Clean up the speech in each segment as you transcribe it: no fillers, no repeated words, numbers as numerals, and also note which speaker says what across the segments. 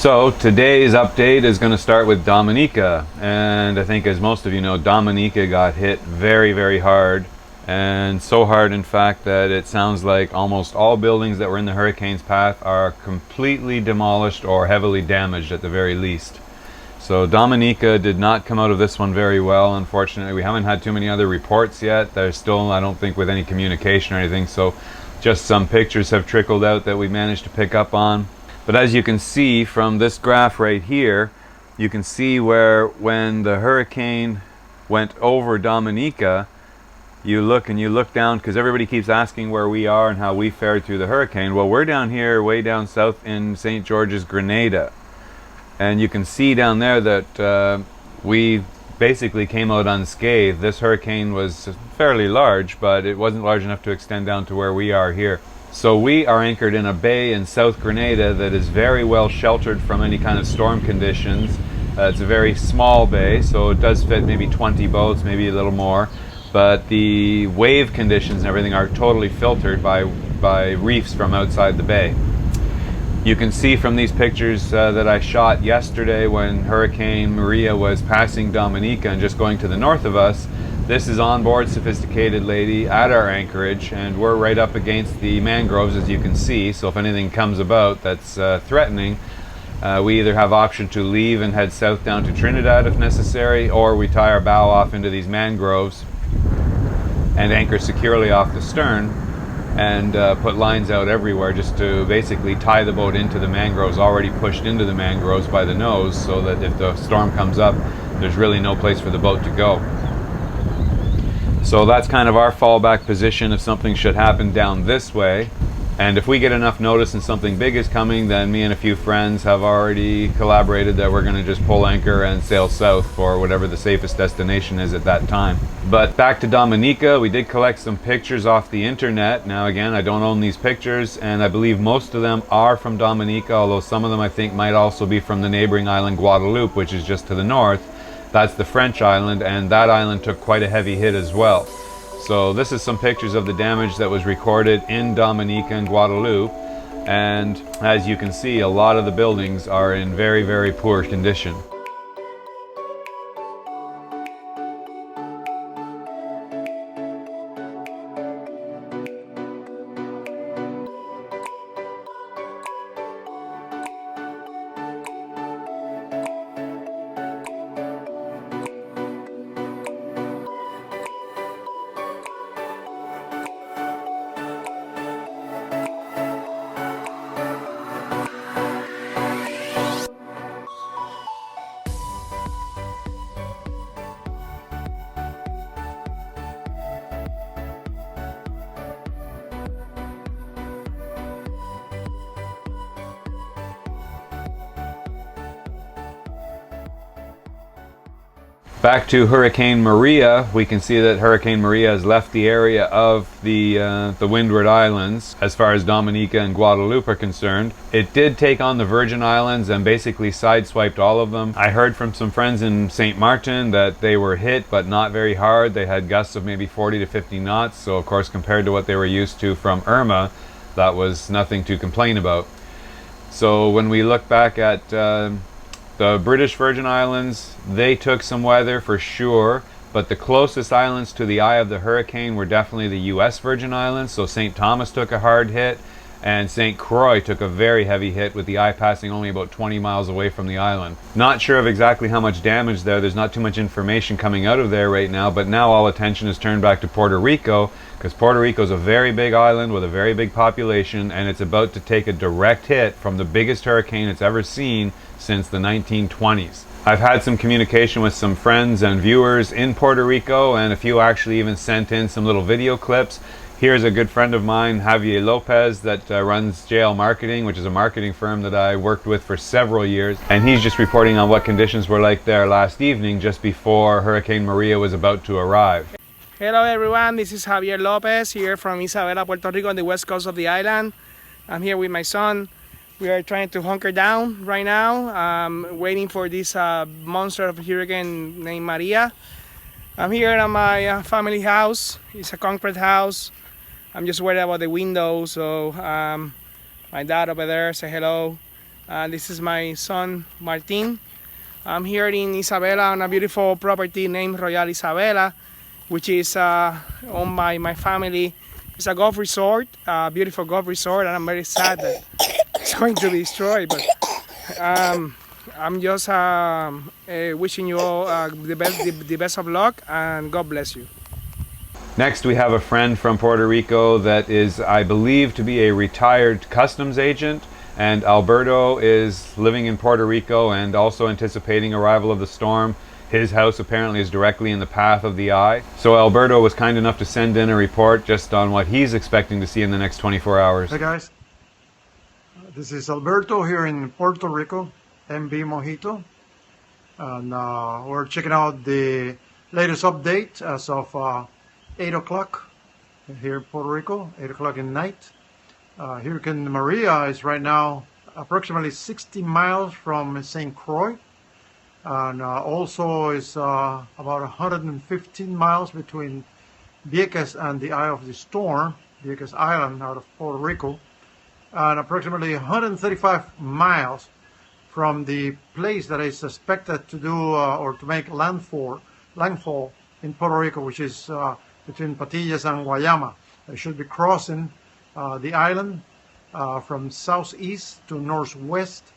Speaker 1: So today's update is going to start with Dominica, and I think, as most of you know, Dominica got hit very, very hard, and so hard in fact that it sounds like almost all buildings that were in the hurricane's path are completely demolished or heavily damaged at the very least. So Dominica did not come out of this one very well, unfortunately. We haven't had too many other reports yet. There's still, I don't think, with any communication or anything, so just some pictures have trickled out that we managed to pick up on. But as you can see from this graph right here, you can see where when the hurricane went over Dominica, you look down, because everybody keeps asking where we are and how we fared through the hurricane. Well, we're down here way down south in St. George's, Grenada. And you can see down there that we basically came out unscathed. This hurricane was fairly large, but it wasn't large enough to extend down to where we are here. So we are anchored in a bay in South Grenada that is very well sheltered from any kind of storm conditions. It's a very small bay, so it does fit maybe 20 boats, maybe a little more. But the wave conditions and everything are totally filtered by reefs from outside the bay. You can see from these pictures that I shot yesterday when Hurricane Maria was passing Dominica and just going to the north of us. This is onboard Sophisticated Lady at our anchorage, and we're right up against the mangroves, as you can see. So if anything comes about that's threatening, we either have option to leave and head south down to Trinidad if necessary, or we tie our bow off into these mangroves and anchor securely off the stern and put lines out everywhere just to basically tie the boat into the mangroves, already pushed into the mangroves by the nose, so that if the storm comes up, there's really no place for the boat to go. So that's kind of our fallback position if something should happen down this way. And if we get enough notice and something big is coming, then me and a few friends have already collaborated that we're going to just pull anchor and sail south for whatever the safest destination is at that time. But back to Dominica, we did collect some pictures off the internet. Now again, I don't own these pictures, and I believe most of them are from Dominica, although some of them I think might also be from the neighboring island Guadeloupe, which is just to the north. That's the French island, and that island took quite a heavy hit as well. So this is some pictures of the damage that was recorded in Dominica and Guadeloupe, and as you can see, a lot of the buildings are in very, very poor condition. Back to Hurricane Maria, we can see that Hurricane Maria has left the area of the Windward Islands as far as Dominica and Guadeloupe are concerned. It did take on the Virgin Islands and basically sideswiped all of them. I heard from some friends in St. Martin that they were hit, but not very hard. They had gusts of maybe 40 to 50 knots, so of course compared to what they were used to from Irma, that was nothing to complain about. So when we look back at the British Virgin Islands, they took some weather for sure, but the closest islands to the eye of the hurricane were definitely the US Virgin Islands. So St. Thomas took a hard hit, and St. Croix took a very heavy hit, with the eye passing only about 20 miles away from the island. Not sure of exactly how much damage there. There's not too much information coming out of there right now, but now all attention is turned back to Puerto Rico, because Puerto Rico is a very big island with a very big population, and it's about to take a direct hit from the biggest hurricane it's ever seen since the 1920s. I've had some communication with some friends and viewers in Puerto Rico, and a few actually even sent in some little video clips. Here's a good friend of mine, Javier Lopez, that runs JL Marketing, which is a marketing firm that I worked with for several years, and he's just reporting on what conditions were like there last evening just before Hurricane Maria was about to arrive.
Speaker 2: Hello everyone, this is Javier Lopez here from Isabela, Puerto Rico, on the west coast of the island. I'm here with my son. We are trying to hunker down right now, waiting for this monster of a hurricane named Maria. I'm here at my family house. It's a concrete house. I'm just worried about the windows, so my dad over there, say hello. This is my son, Martin. I'm here in Isabela on a beautiful property named Royal Isabela, which is owned by my family. It's a golf resort, a beautiful golf resort, and I'm very sad that it's going to be destroyed. But I'm just wishing you all the best of luck, and God bless you.
Speaker 1: Next, we have a friend from Puerto Rico that is, I believe, to be a retired customs agent. And Alberto is living in Puerto Rico and also anticipating arrival of the storm. His house apparently is directly in the path of the eye. So Alberto was kind enough to send in a report just on what he's expecting to see in the next 24 hours.
Speaker 3: Hey guys, this is Alberto here in Puerto Rico, MB Mojito. And we're checking out the latest update as of 8 o'clock here in Puerto Rico, 8 o'clock at night. Hurricane Maria is right now approximately 60 miles from St. Croix, and also is about 115 miles between Vieques and the eye of the storm, Vieques Island out of Puerto Rico, and approximately 135 miles from the place that is expected to do or to make landfall in Puerto Rico, which is between Patillas and Guayama. They should be crossing the island from southeast to northwest,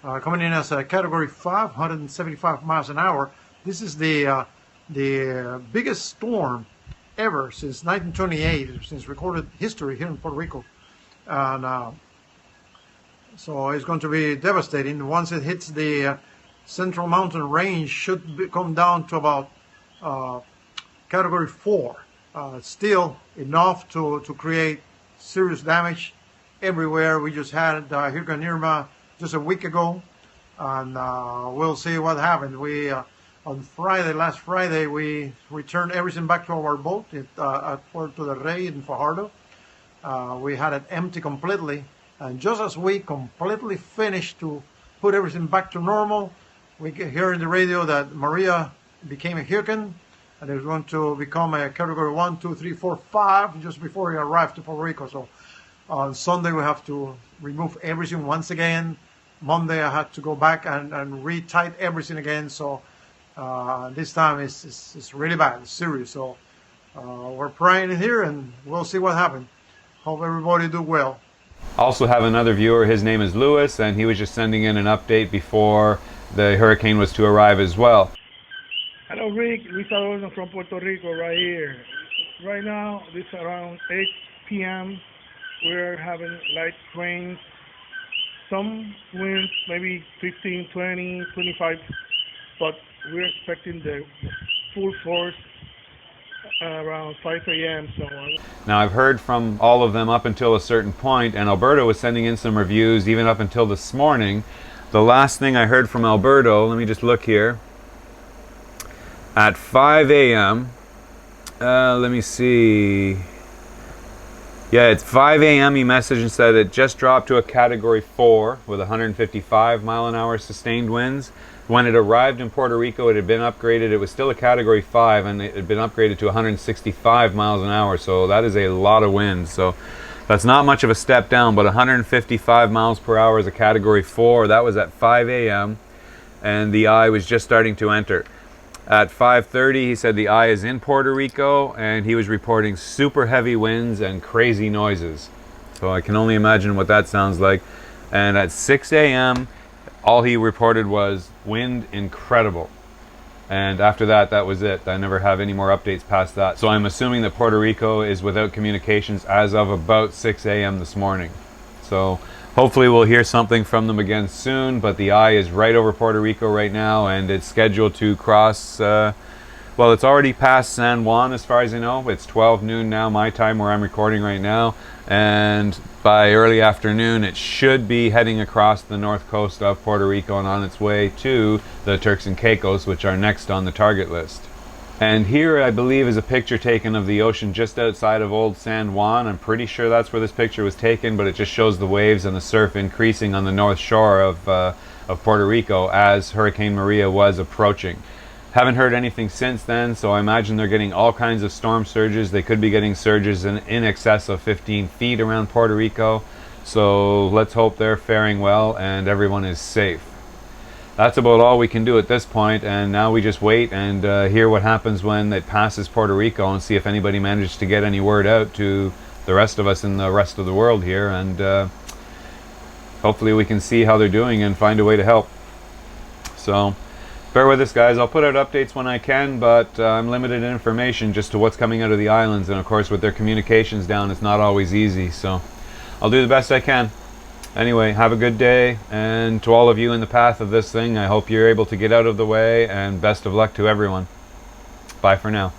Speaker 3: coming in as a Category 5, 175 miles an hour. This is the biggest storm ever since 1928, since recorded history here in Puerto Rico. And so it's going to be devastating. Once it hits the Central Mountain Range, should come down to about Category 4. Still enough to create serious damage everywhere. We just had Hurricane Irma just a week ago, and we'll see what happened. We on Friday, last Friday, we returned everything back to our boat at Puerto del Rey in Fajardo. We had it empty completely, and just as we completely finished to put everything back to normal, we hear in the radio that Maria became a hurricane, and it was going to become a Category 1, 2, 3, 4, 5 just before it arrived to Puerto Rico. So on Sunday we have to remove everything once again. Monday I had to go back and re-tight everything again. So this time it's really bad, it's serious. So we're praying here, and we'll see what happens. Hope everybody do well.
Speaker 1: Also have another viewer, his name is Lewis, and he was just sending in an update before the hurricane was to arrive as well.
Speaker 4: Hello Rick, Luis Adorno from Puerto Rico right here. Right now, it's around 8 p.m. We're having light rains, some winds, maybe 15, 20, 25, but we're expecting the full force around 5 a.m. So
Speaker 1: now I've heard from all of them up until a certain point, and Alberto was sending in some reviews even up until this morning. The last thing I heard from Alberto, let me just look here. At 5 a.m., let me see. Yeah, it's 5 a.m. he messaged and said it just dropped to a Category 4 with 155 mile an hour sustained winds. When it arrived in Puerto Rico, it had been upgraded. It was still a Category 5, and it had been upgraded to 165 miles an hour. So that is a lot of wind. So that's not much of a step down, but 155 miles per hour is a Category 4. That was at 5 a.m. and the eye was just starting to enter. At 5:30, he said the eye is in Puerto Rico, and he was reporting super heavy winds and crazy noises. So I can only imagine what that sounds like. And at 6 a.m., all he reported was wind incredible. And after that, that was it. I never have any more updates past that. So I'm assuming that Puerto Rico is without communications as of about 6 a.m. this morning. So hopefully we'll hear something from them again soon, but the eye is right over Puerto Rico right now, and it's scheduled to cross, well, it's already past San Juan as far as I know. It's 12 noon now, my time, where I'm recording right now, and by early afternoon it should be heading across the north coast of Puerto Rico and on its way to the Turks and Caicos, which are next on the target list. And here, I believe, is a picture taken of the ocean just outside of Old San Juan. I'm pretty sure that's where this picture was taken, but it just shows the waves and the surf increasing on the north shore of Puerto Rico as Hurricane Maria was approaching. Haven't heard anything since then, so I imagine they're getting all kinds of storm surges. They could be getting surges in excess of 15 feet around Puerto Rico. So let's hope they're faring well and everyone is safe. That's about all we can do at this point, and now we just wait and hear what happens when it passes Puerto Rico and see if anybody manages to get any word out to the rest of us in the rest of the world here, and hopefully we can see how they're doing and find a way to help. So bear with us, guys. I'll put out updates when I can, but I'm limited in information just to what's coming out of the islands, and of course with their communications down, it's not always easy, so I'll do the best I can. Anyway, have a good day, and to all of you in the path of this thing, I hope you're able to get out of the way, and best of luck to everyone. Bye for now.